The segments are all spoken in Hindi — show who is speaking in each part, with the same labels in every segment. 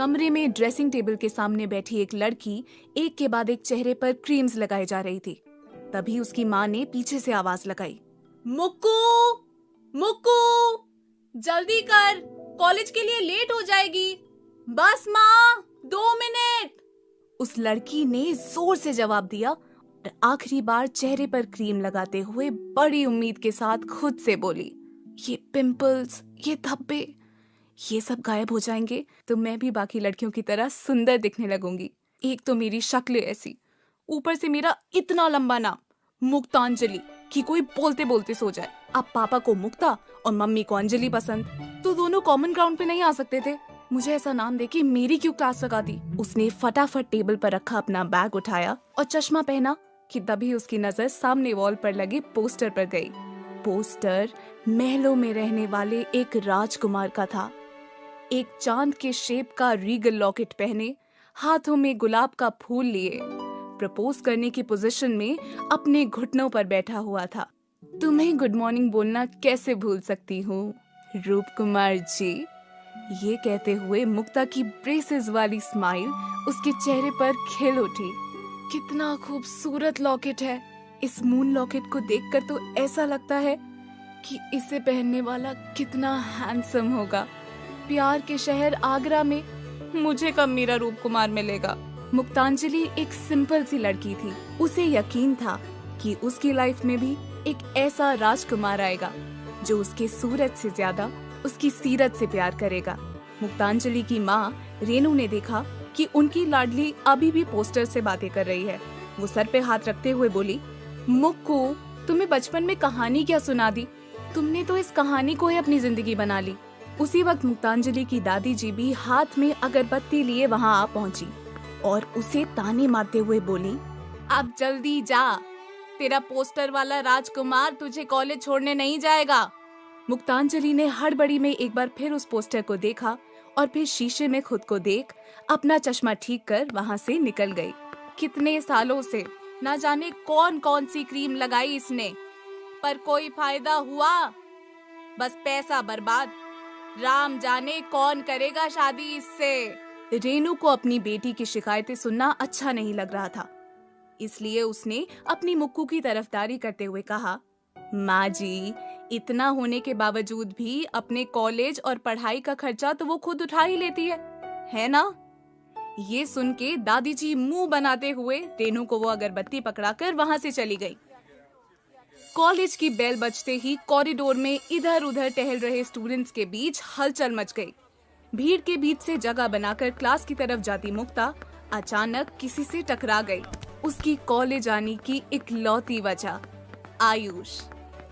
Speaker 1: कमरे में ड्रेसिंग टेबल के सामने बैठी एक लड़की एक के बाद एक चेहरे पर क्रीम्स लगाए जा रही थी। तभी उसकी माँ ने पीछे से आवाज लगाई, मुक्कू, मुक्कू, जल्दी कर, कॉलेज के लिए लेट हो जाएगी। बस माँ, 2 मिनट। उस लड़की ने जोर से जवाब दिया और आखिरी बार चेहरे पर क्रीम लगाते हुए बड़ी उम्मीद के साथ खुद से बोली, ये पिंपल्स, ये धब्बे, ये सब गायब हो जाएंगे तो मैं भी बाकी लड़कियों की तरह सुंदर दिखने लगूंगी। एक तो मेरी शक्ल ऐसी, ऊपर से मेरा इतना लंबा नाम मुक्तांजलि कि कोई बोलते बोलते सो जाए। अब पापा को मुक्ता और मम्मी को अंजलि पसंद, तो दोनों कॉमन ग्राउंड पे नहीं आ सकते थे। मुझे ऐसा नाम देके मेरी क्यों क्लास लगा दी। उसने फटाफट टेबल पर रखा अपना बैग उठाया और चश्मा पहना कि तभी उसकी नजर सामने वॉल पर लगे पोस्टर पर गई। पोस्टर महलों में रहने वाले एक राजकुमार का था। एक चांद के शेप का रीगल लॉकेट पहने, हाथों में गुलाब का फूल लिए, प्रपोज करने की पोजीशन में अपने घुटनों पर बैठा हुआ था। तुम्हें गुड मॉर्निंग बोलना कैसे भूल सकती हूँ रूप कुमार जी। ये कहते हुए मुक्ता की ब्रेसेस वाली स्माइल उसके चेहरे पर खिल उठी। कितना खूबसूरत लॉकेट है। इस मून लॉकेट को देखकर तो ऐसा लगता है कि इसे पहनने वाला कितना हैंडसम होगा। प्यार के शहर आगरा में मुझे कब मेरा रूप कुमार मिलेगा। मुक्तांजलि एक सिंपल सी लड़की थी। उसे यकीन था कि उसकी लाइफ में भी एक ऐसा राजकुमार आएगा जो उसके सूरत से ज्यादा उसकी सीरत से प्यार करेगा। मुक्तांजलि की माँ रेनू ने देखा कि उनकी लाडली अभी भी पोस्टर से बातें कर रही है। वो सर पे हाथ रखते हुए बोली, मुक्कू, तुम्हें बचपन में कहानी क्या सुना दी? तुमने तो इस कहानी को ही अपनी जिंदगी बना ली। उसी वक्त मुक्तांजलि की दादी जी भी हाथ में अगरबत्ती लिए वहाँ आ पहुँची और उसे ताने मारते हुए बोली, अब जल्दी जा, तेरा पोस्टर वाला राजकुमार तुझे कॉलेज छोड़ने नहीं जाएगा। मुक्तांजलि ने हड़बड़ी में एक बार फिर उस पोस्टर को देखा और फिर शीशे में खुद को देख अपना चश्मा ठीक कर वहाँ से निकल गई। कितने सालों से ना जाने कौन कौन सी क्रीम लगाई इसने, पर कोई फायदा हुआ? बस पैसा बर्बाद। राम जाने कौन करेगा शादी इससे। रेनू को अपनी बेटी की शिकायतें सुनना अच्छा नहीं लग रहा था, इसलिए उसने अपनी मुक्कू की तरफदारी करते हुए कहा, माँ जी, इतना होने के बावजूद भी अपने कॉलेज और पढ़ाई का खर्चा तो वो खुद उठा ही लेती है ना? ये सुन के दादी जी मुंह बनाते हुए रेनू को वो अगरबत्ती पकड़ाकर वहां से चली गई। कॉलेज की बेल बजते ही कॉरिडोर में इधर उधर टहल रहे स्टूडेंट्स के बीच हलचल मच गई। भीड़ के बीच से जगह बनाकर क्लास की तरफ जाती मुक्ता अचानक किसी से टकरा गई। उसकी कॉलेज आने की इकलौती वजह आयुष।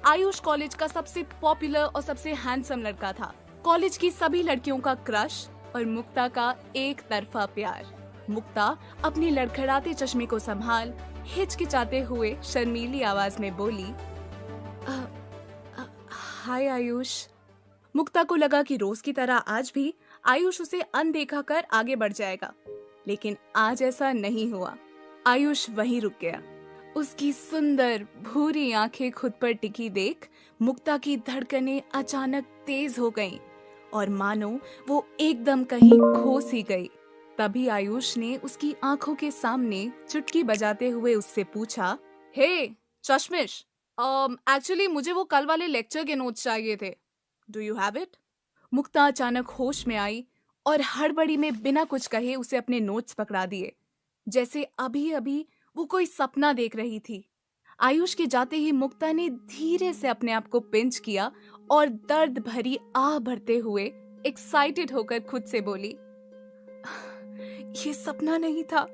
Speaker 1: आयुष कॉलेज का सबसे पॉपुलर और सबसे हैंडसम लड़का था। कॉलेज की सभी लड़कियों का क्रश और मुक्ता का एक तरफा प्यार। मुक्ता अपनी लड़खड़ाते चश्मे को संभाल हिचकिचाते हुए शर्मीली आवाज में बोली, हाय आयुष। मुक्ता को लगा कि रोज की तरह आज भी आयुष उसे अनदेखा कर आगे बढ़ जाएगा, लेकिन आज ऐसा नहीं हुआ। आयुष वहीं रुक गया। उसकी सुंदर भूरी आंखें खुद पर टिकी देख मुक्ता की धड़कनें अचानक तेज हो गईं और मानो वो एकदम कहीं खो सी गई। तभी आयुष ने उसकी आंखों के सामने चुटकी बजाते हुए उससे पूछा, हे चश्मिश, एक्चुअली मुझे वो कल वाले लेक्चर के नोट्स चाहिए थे। Do you have it? Mukta अचानक होश में आई और हड़बड़ी में बिना कुछ कहे उसे अपने नोट्स पकड़ा दिए, जैसे अभी अभी वो कोई सपना देख रही थी। आयुष के जाते ही मुक्ता ने धीरे से अपने आप को पिंच किया और दर्द भरी आह भरते हुए एक्साइटेड होकर खुद से बोली, ये सपना नहीं था।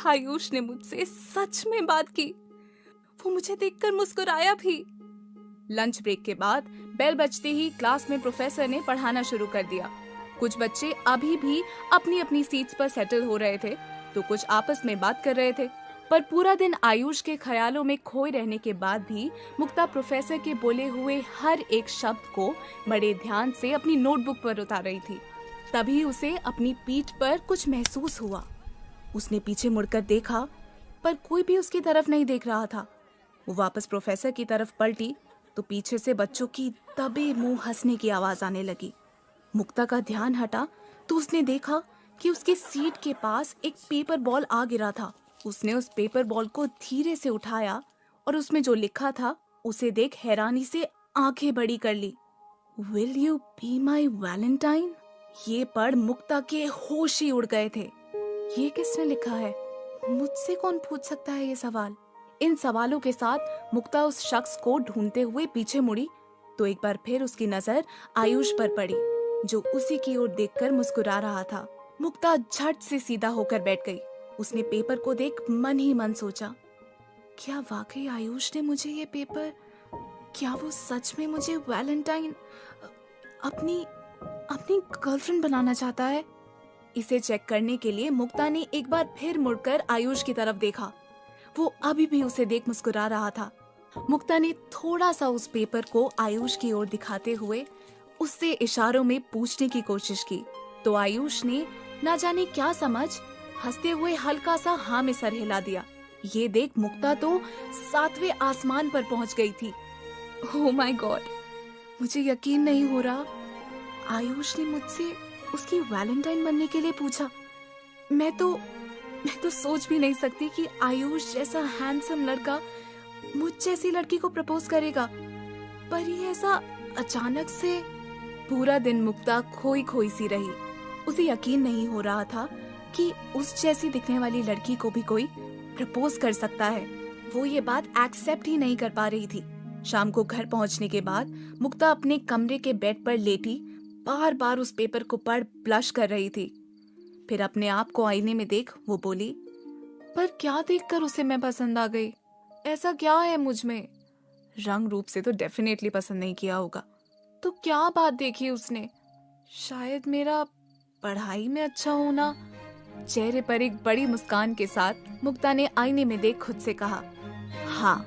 Speaker 1: आयुष ने मुझसे सच में बात की। वो मुझे देखकर मुस्कुराया भी। लंच ब्रेक के बाद बेल बजते ही क्लास में प्रोफेसर ने पढ़ाना शुरू कर दिया। कुछ बच्चे अभी भी अपनी अपनी सीट्स पर सेटल हो रहे थे तो कुछ आपस में बात कर रहे थे, पर पूरा दिन आयुष के ख्यालों में खोए रहने के बाद भी मुक्ता प्रोफेसर के बोले हुए हर एक शब्द को बड़े ध्यान से अपनी नोटबुक पर उतार रही थी। तभी उसे अपनी पीठ पर कुछ महसूस हुआ। उसने पीछे मुड़कर देखा, पर कोई भी उसकी तरफ नहीं देख रहा था। वो वापस प्रोफेसर की तरफ पलटी तो पीछे से बच्चों की दबे मुंह हंसने की आवाज आने लगी। मुक्ता का ध्यान हटा तो उसने देखा कि उसकी सीट के पास एक पेपर बॉल आ गिरा था। उसने उस पेपर बॉल को धीरे से उठाया और उसमें जो लिखा था उसे देख हैरानी से आंखें बड़ी कर ली। Will you be my valentine? ये पढ़ मुक्ता के होश ही उड़ गए थे। ये किसने लिखा है? मुझसे कौन पूछ सकता है ये सवाल? इन सवालों के साथ मुक्ता उस शख्स को ढूंढते हुए पीछे मुड़ी तो एक बार फिर उसकी नजर आयुष पर पड़ी, जो उसी की ओर देखकर मुस्कुरा रहा था। मुक्ता झट से सीधा होकर बैठ गई। उसने पेपर को देख मन ही मन सोचा, क्या वाकई आयुष ने मुझे ये पेपर, क्या वो सच में मुझे वैलेंटाइन अपनी अपनी गर्लफ्रेंड बनाना चाहता है? इसे चेक करने के लिए मुक्ता ने एक बार फिर मुड़कर आयुष की तरफ देखा। वो अभी भी उसे देख मुस्कुरा रहा था। मुक्ता ने थोड़ा सा उस पेपर को आयुष की ओर दिखाते हुए उससे इशारों में पूछने की कोशिश की, तो आयुष ने ना जाने क्या समझ हंसते हुए हल्का सा हाँ में सर हिला दिया। ये देख मुक्ता तो 7वें आसमान पर पहुंच गई थी। ओह माय गॉड, मुझे यकीन नहीं हो रहा। आयुष ने मुझसे उसकी वैलेंटाइन बनने के लिए पूछा। मैं तो सोच भी नहीं सकती कि आयुष जैसा हैंडसम लड़का मुझ जैसी लड़की को प्रपोज करेगा। पर ये ऐसा अचानक से। पूरा दिन मुक्ता खोई खोई सी रही। उसे यकीन नहीं हो रहा था कि उस जैसी दिखने वाली लड़की को भी कोई प्रपोज कर सकता है। वो ये बात एक्सेप्ट ही नहीं कर पा रही थी। शाम को घर पहुंचने के बाद मुक्ता अपने कमरे के बेड पर लेटी बार बार उस पेपर को पढ़ ब्लश कर रही थी। फिर अपने आप को आईने में देख वो बोली, पर क्या देखकर उसे मैं पसंद आ गई? ऐसा क्या है मुझ में? रंग रूप से तो डेफिनेटली पसंद नहीं किया होगा, तो क्या बात देखी उसने? शायद मेरा पढ़ाई में अच्छा होना। चेहरे पर एक बड़ी मुस्कान के साथ मुक्ता ने आईने में देख खुद से कहा, हाँ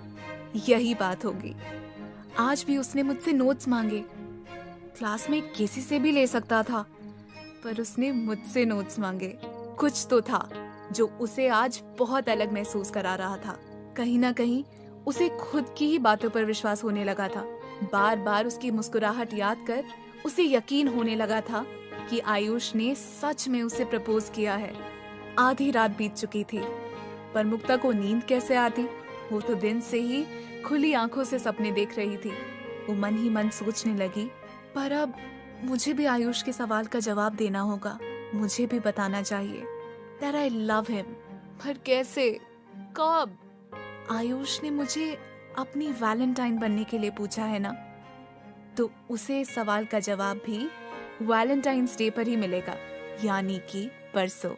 Speaker 1: यही बात होगी। आज भी उसने मुझसे नोट्स मांगे। क्लास में किसी से भी ले सकता था, पर उसने मुझसे नोट्स मांगे। कुछ तो था जो उसे आज बहुत अलग महसूस करा रहा था। कहीं ना कहीं उसे खुद की ही बातों पर विश्वास होने लगा था। बार बार उसकी मुस्कुराहट याद कर उसे यकीन होने लगा था कि आयुष ने सच में उसे प्रपोज किया है। आधी रात बीत चुकी थी, पर मुक्ता को नींद कैसे आती? वो तो दिन से ही खुली आंखों से सपने देख रही थी। वो मन ही मन सोचने लगी, पर अब मुझे भी आयुष के सवाल का जवाब देना होगा। मुझे भी बताना चाहिए that I love him। पर कैसे? कब? आयुष ने मुझे अपनी वैलेंटाइन बनने के लिए पूछा है ना, तो उसे इस सवाल का जवाब भी वैलेंटाइंस डे पर ही मिलेगा, यानी कि परसों।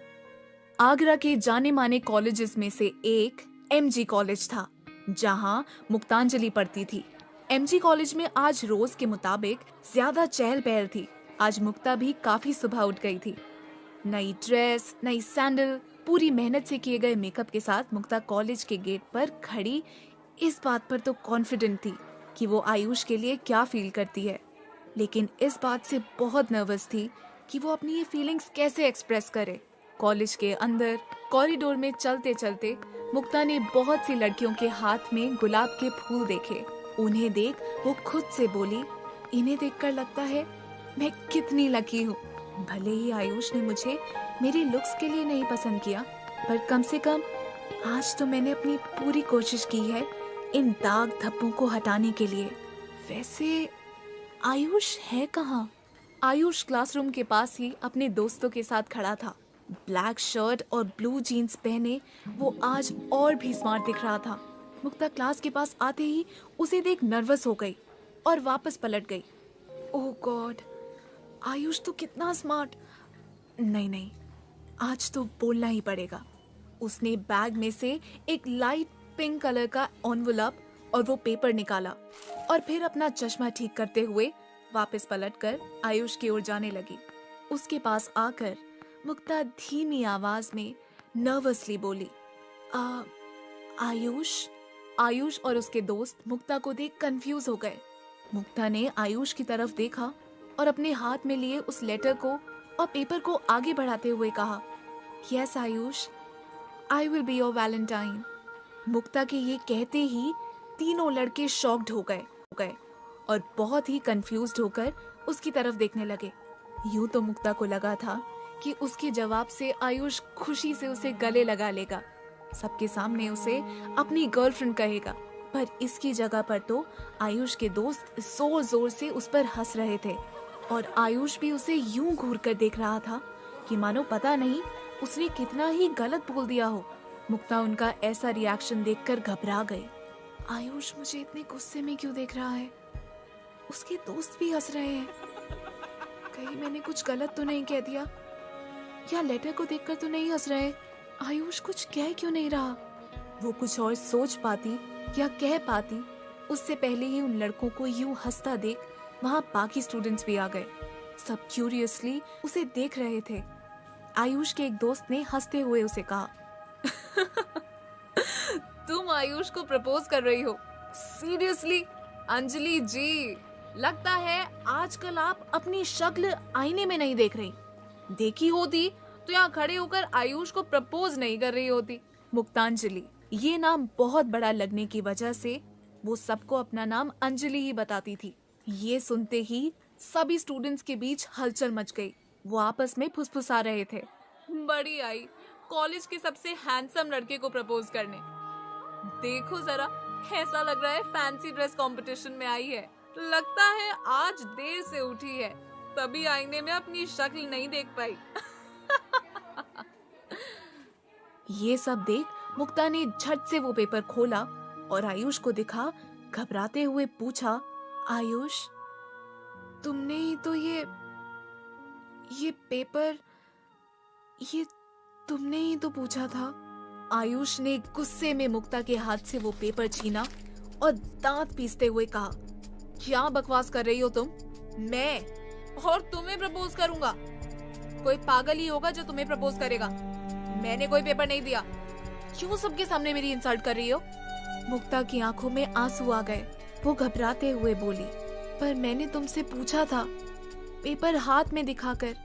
Speaker 1: आगरा के जाने माने कॉलेजेस में से एक एमजी कॉलेज था, जहां मुक्तांजलि पढ़ती थी। एमजी कॉलेज में आज रोज के मुताबिक ज्यादा चहल पहल थी। आज मुक्ता भी काफी सुबह उठ गई थी। नई ड्रेस, नई सैंडल, पूरी मेहनत से किए गए मेकअप के साथ मुक्ता कॉलेज के गेट पर खड़ी इस बात पर तो कॉन्फिडेंट थी कि वो आयुष के लिए क्या फील करती है, लेकिन इस बात से बहुत नर्वस थी कि वो अपनी ये फीलिंग्स कैसे एक्सप्रेस करे। कॉलेज के अंदर कॉरिडोर में चलते चलते मुक्ता ने बहुत सी लड़कियों के हाथ में गुलाब के फूल देखे। उन्हें देख वो खुद से बोली, इन्हें देखकर लगता है मैं कितनी लकी हूँ। भले ही आयुष ने मुझे मेरे लुक्स के लिए नहीं पसंद किया, पर कम से कम आज तो मैंने अपनी पूरी कोशिश की है इन दाग धब्बों को हटाने के लिए। वैसे आयुष है कहाँ? आयुष क्लासरूम के पास ही अपने दोस्तों के साथ खड़ा था। ब्लैक शर्ट और ब्लू जीन्स पहने वो आज और भी स्मार्ट दिख रहा था। मुक्ता क्लास के पास आते ही उसे देख नर्वस हो गई और वापस पलट गई। ओह गॉड, आयुष तो कितना स्मार्ट। नहीं, आज तो बोलना ही पड़ेगा। उसने बैग में से एक लाइट पिंक कलर का एनवेलप और वो पेपर निकाला और फिर अपना चश्मा ठीक करते हुए वापस पलटकर आयुष की ओर जाने लगी। उसके पास आकर मुक्ता धीमी आवाज में नर्वसली बोली, आयुष। आयुष और उसके दोस्त मुक्ता को देख कंफ्यूज हो गए। मुक्ता ने आयुष की तरफ देखा और अपने हाथ में लिए उस लेटर को और पेपर को आगे बढ़ाते हुए कहा, yes Ayush, I will be your valentine. Mukta के ये कहते ही तीनों लड़के शॉक्ड हो गए और बहुत ही कंफ्यूज्ड होकर उसकी तरफ देखने लगे। यूं तो मुक्ता को लगा था कि उसके जवाब से आयुष खुशी से उसे गले लगा लेगा, सबके सामने उसे अपनी गर्लफ्रेंड कहेगा। पर इसकी जगह पर तो आयुष के दोस्त जोर जोर से उस पर हंस रहे थे और आयुष भी उसे यूं घूर कर देख रहा था कि मानो पता नहीं उसने कितना ही गलत बोल दिया हो। मुक्ता उनका ऐसा रिएक्शन देखकर घबरा गई। आयुष मुझे इतने गुस्से में क्यों देख रहा है? उसके दोस्त भी हंस रहे हैं। कहीं मैंने कुछ गलत तो नहीं कह दिया? या लेटर को देखकर तो नहीं हंस रहे? आयुष कुछ कह क्यों नहीं रहा? वो कुछ और सोच पाती या कह पाती उससे पहले ही उन लड़कों को यूं हंसता देख वहां बाकी स्टूडेंट्स भी आ गए। सब क्यूरियसली उसे देख रहे थे। आयुष के एक दोस्त ने हंसते हुए उसे कहा, तुम आयुष को प्रपोज कर रही हो? सीरियसली अंजलि जी, लगता है आजकल आप अपनी शक्ल आईने में नहीं देख रही। देखी होती तो यहाँ खड़े होकर आयुष को प्रपोज नहीं कर रही होती। मुक्तांजलि, ये नाम बहुत बड़ा लगने की वजह से वो सबको अपना नाम अंजलि ही बताती थी। ये सुनते ही सभी स्टूडेंट्स के बीच हलचल मच गई। वो आपस में फुसफुसा रहे थे, बड़ी आई कॉलेज के सबसे हैंडसम लड़के को प्रपोज करने। देखो जरा, ऐसा लग रहा है फैंसी ड्रेस कंपटीशन में आई है। लगता है आज देर से उठी है, तभी आईने में अपनी शक्ल नहीं देख पाई। ये सब देख मुक्ता ने झट से वो पेपर खोला और आयुष को दिखा। घबराते हुए पूछा, आयुष तुमने ही तो ये पेपर, ये तुमने ही तो पूछा था। आयुष ने गुस्से में मुक्ता के हाथ से वो पेपर छीना और दांत पीसते हुए कहा, क्या बकवास कर रही हो तुम? मैं और तुम्हें प्रपोज करूंगा? कोई पागल ही होगा जो तुम्हें प्रपोज करेगा। मैंने कोई पेपर नहीं दिया। क्यों सबके सामने मेरी इंसल्ट कर रही हो? मुक्ता की आंखों में आंसू आ गए। वो घबराते हुए बोली, पर मैंने तुमसे पूछा था, पेपर हाथ में दिखाकर।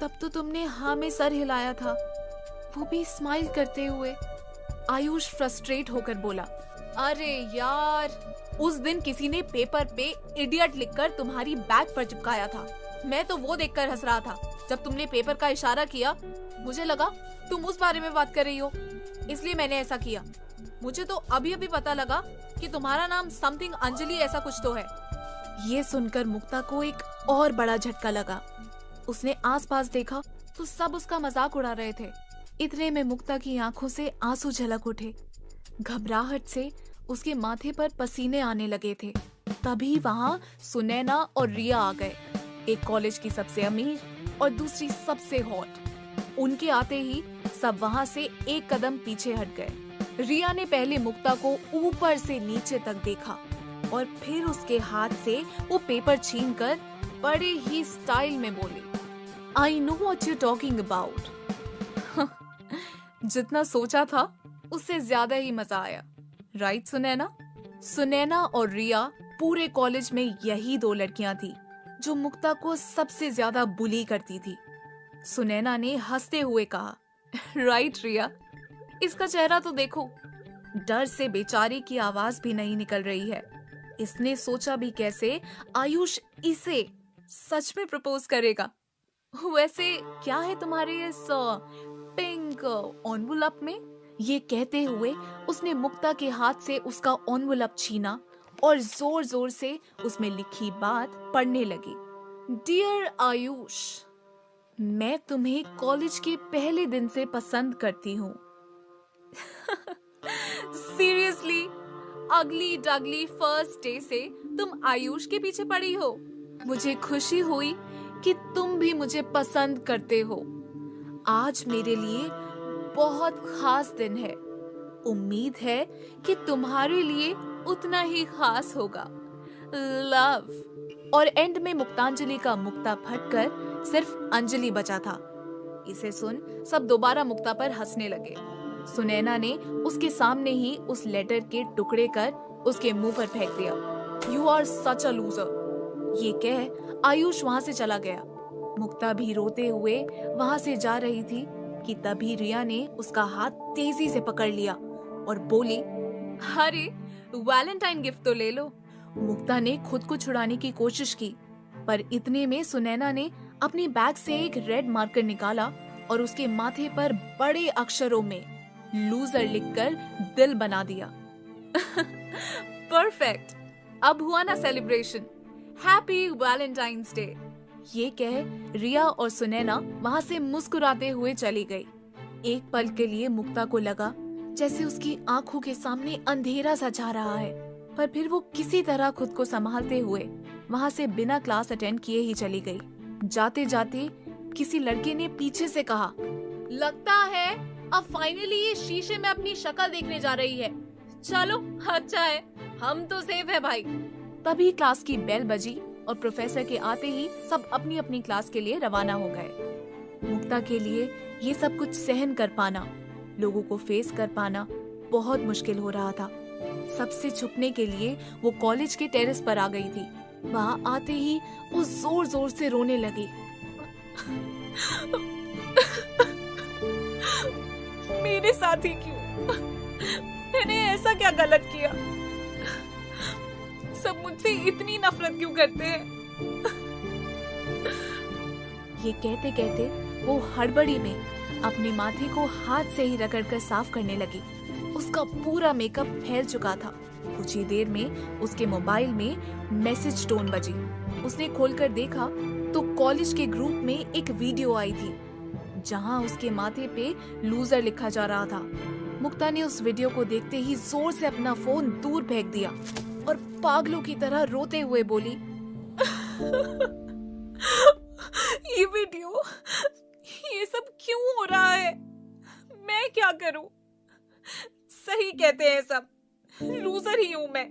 Speaker 1: तब तो तुमने हाँ में सर हिलाया था, वो भी स्माइल करते हुए। आयुष फ्रस्ट्रेट होकर बोला, अरे यार, उस दिन किसी ने पेपर पे इडियट लिखकर तुम्हारी बैग पर चिपकाया था। मैं तो वो देखकर हंस रहा था। जब तुमने पेपर का इशारा किया, मुझे लगा तुम उस बारे में बात कर रही हो, इसलिए मैंने ऐसा किया। मुझे तो अभी अभी पता लगा कि तुम्हारा नाम समथिंग अंजलि ऐसा कुछ तो है। ये सुनकर मुक्ता को एक और बड़ा झटका लगा। उसने आसपास देखा तो सब उसका मजाक उड़ा रहे थे। इतने में मुक्ता की आंखों से आंसू झलक उठे। घबराहट से उसके माथे पर पसीने आने लगे थे। तभी वहाँ सुनैना और रिया आ गए, एक कॉलेज की सबसे अमीर और दूसरी सबसे हॉट। उनके आते ही सब वहाँ से एक कदम पीछे हट गए। रिया ने पहले मुक्ता को ऊपर से नीचे तक देखा और फिर उसके हाथ से वो पेपर छीनकर बड़े ही स्टाइल में बोली, I know what you talking about. जितना सोचा था उससे ज्यादा ही मजा आया, राइट सुनैना? सुनैना और रिया पूरे कॉलेज में यही दो लड़कियां थी जो मुक्ता को सबसे ज्यादा बुली करती थी। सुनैना ने हंसते हुए कहा, राइट रिया, इसका चेहरा तो देखो, डर से बेचारी की आवाज भी नहीं निकल रही है। इसने सोचा भी कैसे आयुष इसे सच में प्रपोज करेगा। वैसे क्या है तुम्हारे इस पिंक एनवलप में? ये कहते हुए उसने मुक्ता के हाथ से उसका एनवलप छीना और जोर जोर से उसमें लिखी बात पढ़ने लगी। डियर आयुष, मैं तुम्हें कॉलेज के पहले दिन से पसंद करती हूँ। सीरियसली, अगली डगली फर्स्ट डे से तुम आयुष के पीछे पड़ी हो। मुझे खुशी हुई कि तुम भी मुझे पसंद करते हो। आज मेरे लिए बहुत खास दिन है। उम्मीद है कि तुम्हारे लिए उतना ही खास होगा। लव। और एंड में मुक्तांजलि का मुक्ता फटकर सिर्फ अंजलि बचा था। इसे सुन सब दोबारा मुक्ता पर हंसने लगे। सुनैना ने उसके सामने ही उस लेटर के टुकड़े कर उसके मुंह पर फेंक दिया। You are such a loser. ये कह आयुष वहां से चला गया। मुक्ता भी रोते हुए वहां से जा रही थी कि तभी रिया ने उसका हाथ तेजी से पकड़ लिया और बोली, अरे वैलेंटाइन गिफ्ट तो ले लो। मुक्ता ने खुद को छुड़ाने की कोशिश की, पर इतने में सुनैना ने अपने बैग से एक रेड मार्कर निकाला और उसके माथे पर बड़े अक्षरों में लूजर लिखकर दिल बना दिया। परफेक्ट, अब हुआ ना सेलिब्रेशन। Happy Valentine's day. ये कह रिया और सुनैना वहां से मुस्कुराते हुए चली गई। एक पल के लिए मुक्ता को लगा जैसे उसकी आंखों के सामने अंधेरा सा छा रहा है, पर फिर वो किसी तरह खुद को संभालते हुए वहां से बिना क्लास अटेंड किए ही चली गई। जाते जाते किसी लड़के ने पीछे से कहा, लगता है अब फाइनली ये शीशे में अपनी शक्ल देखने जा रही है। चलो अच्छा है, हम तो सेफ है भाई। तभी क्लास की बेल बजी और प्रोफेसर के आते ही सब अपनी अपनी क्लास के लिए रवाना हो गए। मुक्ता के लिए ये सब कुछ सहन कर पाना, लोगों को फेस कर पाना बहुत मुश्किल हो रहा था। सबसे छुपने के लिए वो कॉलेज के टेरेस पर आ गई थी। वहां आते ही वो जोर जोर से रोने लगी। मेरे साथ ही क्यों? मैंने ऐसा क्या गलत किया? सब मुझसे इतनी नफरत क्यों करते हैं? ये कहते कहते वो हड़बड़ी में अपने माथे को हाथ से ही रगड़कर साफ करने लगी। उसका पूरा मेकअप फैल चुका था। कुछ ही देर में उसके मोबाइल में मैसेज टोन बजी। उसने खोलकर देखा तो कॉलेज के ग्रुप में एक वीडियो आई थी जहां उसके माथे पे लूजर लिखा जा रहा था। मुक्ता ने उस वीडियो को देखते ही जोर से अपना फोन दूर फेंक दिया और पागलों की तरह रोते हुए बोली, ये वीडियो, ये सब क्यों हो रहा है? मैं क्या करूं? सही कहते हैं सब, लूजर ही हूं मैं।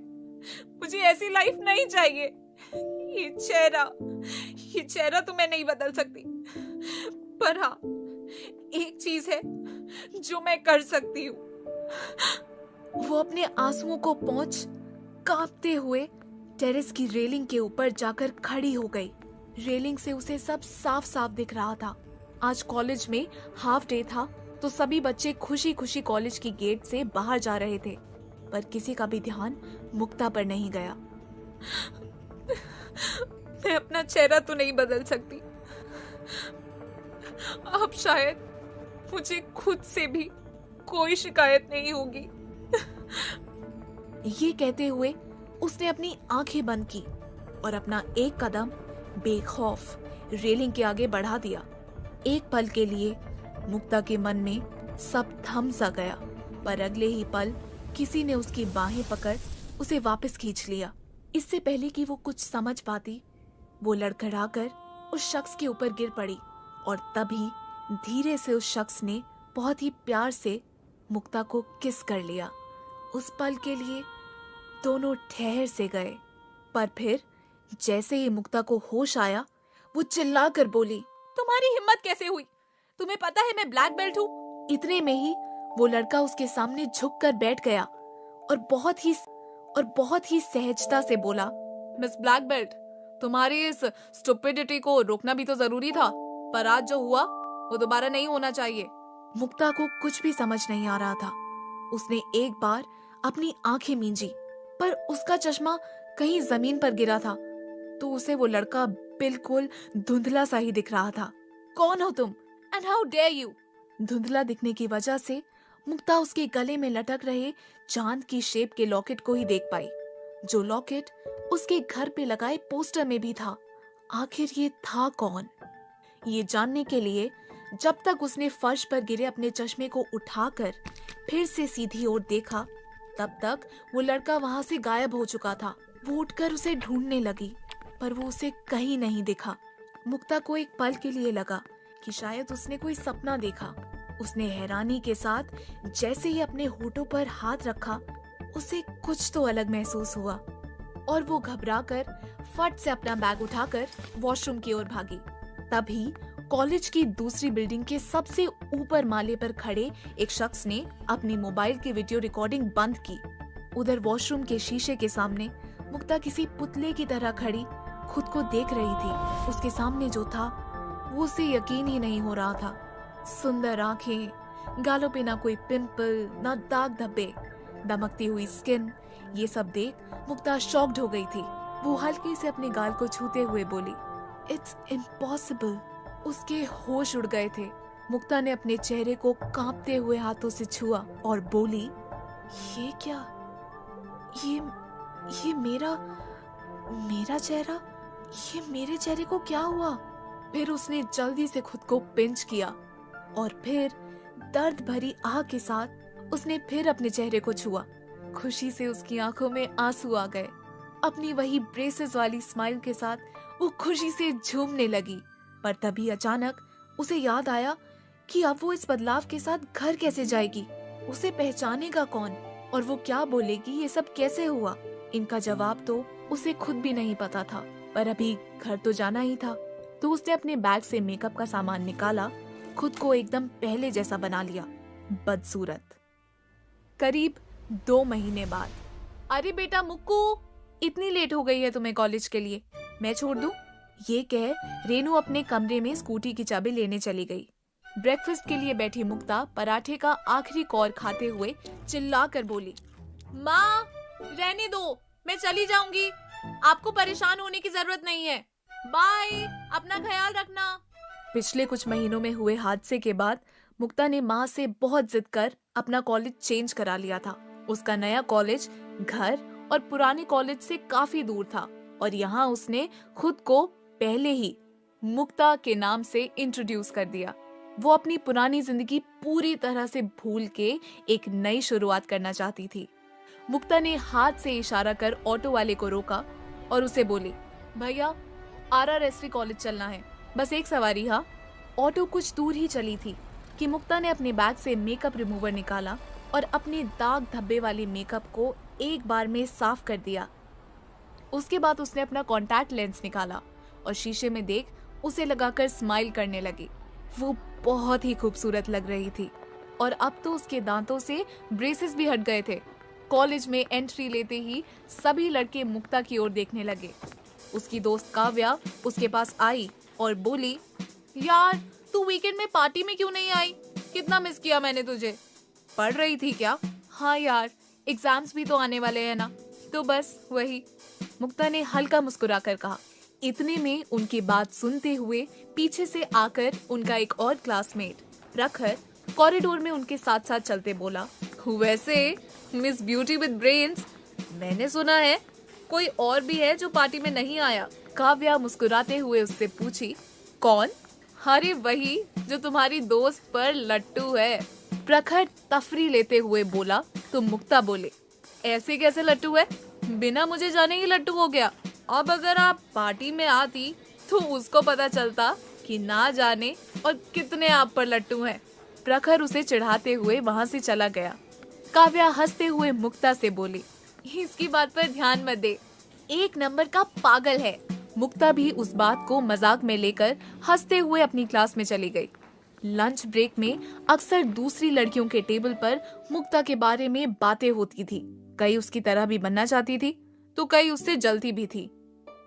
Speaker 1: मुझे ऐसी लाइफ नहीं चाहिए। ये चेहरा तो मैं नहीं बदल सकती, पर हाँ, एक चीज है जो मैं कर सकती हूँ। वो अपने आंसुओं को पोंछ कांपते हुए टेरेस की रेलिंग के ऊपर जाकर खड़ी हो गई। रेलिंग से उसे सब साफ साफ दिख रहा था। आज कॉलेज में हाफ डे था तो सभी बच्चे खुशी खुशी कॉलेज की गेट से बाहर जा रहे थे, पर किसी का भी ध्यान मुक्ता पर नहीं गया। मैं अपना चेहरा तो नहीं बदल सकती, अब शायद मुझे खुद से भी कोई शिकायत नहीं होगी। ये कहते हुए उसने अपनी आंखें बंद की और अपना एक कदम बेखौफ रेलिंग के आगे बढ़ा दिया। एक पल के लिए मुक्ता के मन में सब थम सा गया, पर अगले ही पल किसी ने उसकी बाहें पकड़ उसे वापस खींच लिया। इससे पहले कि वो कुछ समझ पाती, वो लड़खड़ाकर उस शख्स के ऊपर गिर पड़ी और तभी धीरे से उस शख्स ने बहुत ही प्यार से मुक्ता को किस कर लिया। उस पल के लिए दोनों ठहर से गए, पर फिर जैसे ही मुक्ता को होश आया, वो चिल्लाकर बोली, तुम्हारी हिम्मत कैसे हुई? तुम्हें पता है मैं ब्लैक बेल्ट हूँ? इतने में ही वो लड़का उसके सामने झुककर बैठ गया और बहुत ही सहजता से बोला, मिस ब्लैक बेल्ट, तुम्हारी इस स्टुपिडिटी को रोकना भी तो जरूरी था, पर आज जो हुआ वो दोबारा नहीं होना चाहिए। मुक्ता को कुछ भी समझ नहीं आ रहा था। उसने एक बार अपनी आंखें मींजी, पर उसका चश्मा कहीं जमीन पर गिरा था तो उसे वो लड़का बिल्कुल धुंधला सा ही दिख रहा था। कौन हो तुम? And how dare you? धुंधला दिखने की वजह से मुक्ता उसके गले में लटक रहे चांद की शेप के लॉकेट को ही देख पाई, जो लॉकेट उसके घर पे लगाए पोस्टर में भी था। आखिर ये था कौन? ये जानने के लिए जब तक उसने फर्श पर गिरे अपने चश्मे को उठाकर फिर से सीधी ओर देखा, तब तक वो लड़का वहां से गायब हो चुका था। वो उठकर उसे ढूंढने लगी, पर वो उसे कहीं नहीं दिखा। मुक्ता को एक पल के लिए लगा कि शायद उसने कोई सपना देखा। उसने हैरानी के साथ जैसे ही अपने होठों पर हाथ रखा, उसे कुछ तो अलग महसूस हुआ और वो घबराकर फट से अपना बैग उठाकर वॉशरूम की ओर भागी। तभी कॉलेज की दूसरी बिल्डिंग के सबसे ऊपर माले पर खड़े एक शख्स ने अपनी मोबाइल की वीडियो रिकॉर्डिंग बंद की। उधर वॉशरूम के शीशे के सामने मुक्ता किसी पुतले की तरह खड़ी खुद को देख रही थी। उसके सामने जो था वो उसे यकीन ही नहीं हो रहा था। सुंदर आंखें, गालों पे ना कोई पिंपल, ना दाग धब्बे, दमकती हुई स्किन, ये सब देख मुक्ता शॉक्ड हो गई थी। वो हल्के से अपने गाल को छूते हुए बोली, इट्स इम्पॉसिबल। उसके होश उड़ गए थे। मुक्ता ने अपने चेहरे को कांपते हुए हाथों से छुआ और बोली, ये क्या? ये मेरा चेहरा? ये मेरे चेहरे को क्या हुआ? फिर उसने जल्दी से खुद को पिंच किया और फिर दर्द भरी आह के साथ उसने फिर अपने चेहरे को छुआ। खुशी से उसकी आंखों में आंसू आ गए। अपनी वही ब्रेसेस वाली स्माइल के साथ वो खुशी से झूमने लगी। पर तभी अचानक उसे याद आया कि अब वो इस बदलाव के साथ घर कैसे जाएगी? उसे पहचानेगा कौन? और वो क्या बोलेगी? ये सब कैसे हुआ? इनका जवाब तो उसे खुद भी नहीं पता था। पर अभी घर तो जाना ही था, तो उसने अपने बैग से मेकअप का सामान निकाला, खुद को एकदम पहले जैसा बना लिया, बदसूरत। करीब 2 महीने बाद। अरे बेटा मुक्कू, इतनी लेट हो गई है तुम्हें कॉलेज के लिए, मैं छोड़ दूं? ये कह रेनू अपने कमरे में स्कूटी की चाबी लेने चली गई। ब्रेकफास्ट के लिए बैठी मुक्ता पराठे का आखिरी कौर खाते हुए चिल्लाकर बोली, माँ रहने दो, मैं चली जाऊंगी, आपको परेशान होने की जरूरत नहीं है, बाय, अपना ख्याल रखना। पिछले कुछ महीनों में हुए हादसे के बाद मुक्ता ने माँ से बहुत जिद कर अपना कॉलेज चेंज करा लिया था। उसका नया कॉलेज घर और पुराने कॉलेज से काफी दूर था और यहाँ उसने खुद को पहले ही मुक्ता के नाम से इंट्रोड्यूस कर दिया। वो अपनी पुरानी जिंदगी पूरी तरह से भूल के एक नई शुरुआत करना चाहती थी। मुक्ता ने हाथ से इशारा कर ऑटो वाले को रोका और उसे बोली, भैया RRSV कॉलेज चलना है, बस एक सवारी। हाँ। ऑटो कुछ दूर ही चली थी कि मुक्ता ने अपने बैग से मेकअप रिमूवर निकाला और अपने दाग धब्बे वाले मेकअप को एक बार में साफ कर दिया। उसके बाद उसने अपना कॉन्टैक्ट लेंस निकाला और शीशे में देख उसे लगाकर स्माइल करने लगी। वो बहुत ही खूबसूरत लग रही थी और अब तो उसके दांतों से ब्रेसेस भी हट गए थे। कॉलेज में एंट्री लेते ही सभी लड़के मुक्ता की ओर देखने लगे। उसकी दोस्त काव्या उसके पास आई और बोली, यार तू वीकेंड में पार्टी में क्यों नहीं आई? कितना मिस किया मैंने तुझे। पढ़ रही थी क्या? हाँ यार, एग्जाम्स भी तो आने वाले हैं ना, तो बस वही, मुक्ता ने हल्का मुस्कुराकर कहा। इतने में उनकी बात सुनते हुए पीछे से आकर उनका एक और क्लासमेट प्रखर कॉरिडोर में उनके साथ साथ चलते बोला, वैसे मिस ब्यूटी विद ब्रेन्स, मैंने सुना है कोई और भी है जो पार्टी में नहीं आया। काव्या मुस्कुराते हुए उससे पूछी, कौन? अरे वही जो तुम्हारी दोस्त पर लट्टू है। प्रखर तफरी लेते हुए बोला तो मुक्ता बोले, ऐसे कैसे लट्टू है? बिना मुझे जाने ही लट्टू हो गया। अब अगर आप पार्टी में आती तो उसको पता चलता कि ना जाने और कितने आप पर लट्टू हैं। प्रखर उसे चिढ़ाते हुए वहां से चला गया। काव्या हंसते हुए मुक्ता से बोली, इसकी बात पर ध्यान मत दे, एक नंबर का पागल है। मुक्ता भी उस बात को मजाक में लेकर हंसते हुए अपनी क्लास में चली गई। लंच ब्रेक में अक्सर दूसरी लड़कियों के टेबल पर मुक्ता के बारे में बातें होती थी। कई उसकी तरह भी बनना चाहती थी तो कई उससे जलती भी थी।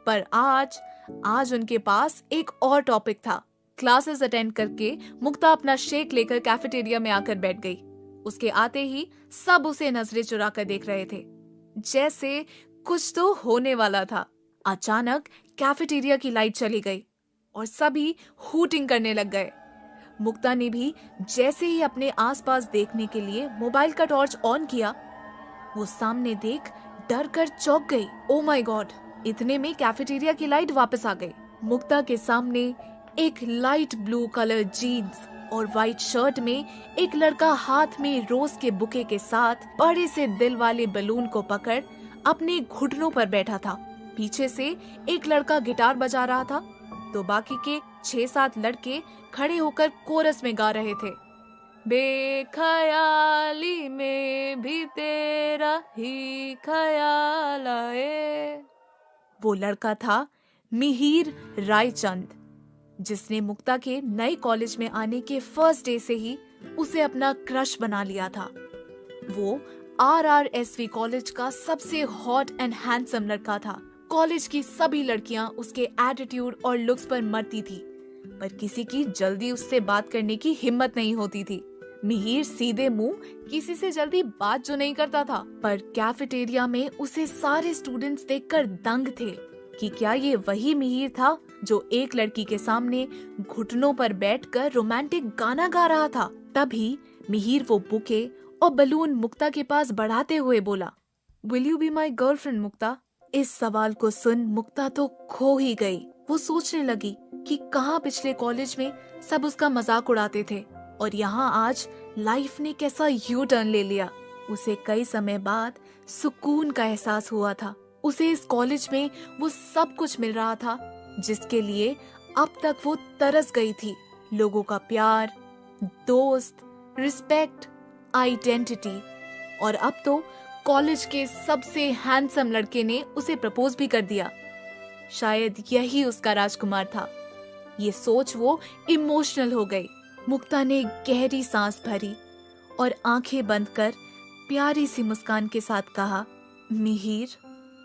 Speaker 1: पर आज उनके पास एक और टॉपिक था। क्लासेस अटेंड करके मुक्ता अपना शेक लेकर कैफेटेरिया में आकर बैठ गई। उसके आते ही सब उसे नजरें चुरा कर देख रहे थे, जैसे कुछ तो होने वाला था। अचानक कैफेटेरिया की लाइट चली गई और सभी हूटिंग करने लग गए। मुक्ता ने भी जैसे ही अपने आसपास देखने के लिए मोबाइल का टॉर्च ऑन किया, वो सामने देख डर कर चौंक गई। Oh my God! इतने में कैफेटेरिया की लाइट वापस आ गई। मुक्ता के सामने एक लाइट ब्लू कलर जीन्स और व्हाइट शर्ट में एक लड़का हाथ में रोज के बुके के साथ बड़े से दिल वाले बलून को पकड़ अपने घुटनों पर बैठा था। पीछे से एक लड़का गिटार बजा रहा था तो बाकी के 6-7 लड़के खड़े होकर कोरस में गा रहे थे, बेख्याली में भी तेरा ही ख्याल आए। वो लड़का था मिहिर रायचंद, जिसने मुक्ता के नए कॉलेज में आने के फर्स्ट डे से ही उसे अपना क्रश बना लिया था। वो RRSV कॉलेज का सबसे हॉट एंड हैंडसम लड़का था। कॉलेज की सभी लड़कियां उसके एटीट्यूड और लुक्स पर मरती थी, पर किसी की जल्दी उससे बात करने की हिम्मत नहीं होती थी। मिहिर सीधे मुंह किसी से जल्दी बात जो नहीं करता था, पर कैफेटेरिया में उसे सारे स्टूडेंट्स देखकर दंग थे। कि क्या ये वही मिहिर था जो एक लड़की के सामने घुटनों पर बैठकर रोमांटिक गाना गा रहा था। तभी मिहिर वो बुके और बलून मुक्ता के पास बढ़ाते हुए बोला, will you be my girlfriend Mukta? इस सवाल को सुन मुक्ता तो खो ही गई। वो सोचने लगी कि कहाँ पिछले कॉलेज में सब उसका मजाक उड़ाते थे और यहाँ आज लाइफ ने कैसा यू टर्न ले लिया। उसे कई समय बाद सुकून का एहसास हुआ था। उसे इस कॉलेज में वो सब कुछ मिल रहा था जिसके लिए अब तक वो तरस गई थी। लोगों का प्यार, दोस्त, रिस्पेक्ट, आइडेंटिटी, और अब तो कॉलेज के सबसे हैंडसम लड़के ने उसे प्रपोज भी कर दिया। शायद यही उसका राजकुमार था। ये सोच वो इमोशनल हो गई। मुक्ता ने गहरी सांस भरी और आंखें बंद कर प्यारी सी मुस्कान के साथ कहा, मिहिर।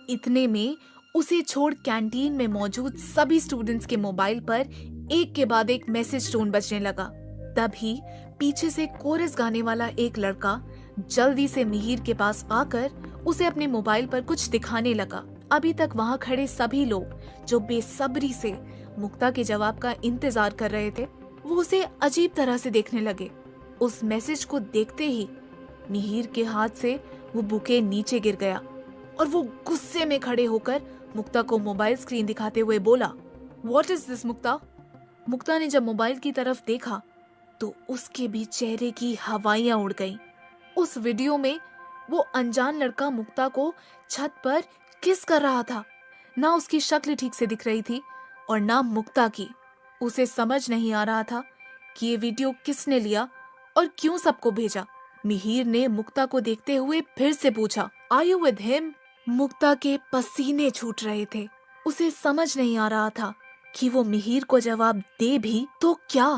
Speaker 1: इतने में उसे छोड़ कैंटीन में मौजूद सभी स्टूडेंट्स के मोबाइल पर एक के बाद एक मैसेज टोन बजने लगा। तभी पीछे से कोरस गाने वाला एक लड़का जल्दी से मिहिर के पास आकर उसे अपने मोबाइल पर कुछ दिखाने लगा। अभी तक वहां खड़े सभी लोग जो बेसब्री से मुक्ता के जवाब का इंतजार कर रहे थे, वो उसे अजीब तरह से देखने लगे। उस मैसेज को देखते ही मिहिर के हाथ से वो बुके नीचे गिर गया और वो गुस्से में खड़े होकर मुक्ता को मोबाइल स्क्रीन दिखाते हुए बोला, व्हाट इज दिस मुक्ता? मुक्ता ने जब मोबाइल की तरफ देखा तो उसके भी चेहरे की हवाइयां उड़ गईं। उस वीडियो में वो अनजान लड़का मुक्ता को छत पर किस कर रहा था। ना उसकी शक्ल ठीक से दिख रही थी और ना मुक्ता की। उसे समझ नहीं आ रहा था कि ये वीडियो किसने लिया और क्यों सबको भेजा। मिहिर ने मुक्ता को देखते हुए फिर से पूछा, आर यू विद हिम? मुक्ता के पसीने छूट रहे थे। उसे समझ नहीं आ रहा था कि वो मिहिर को जवाब दे भी तो क्या।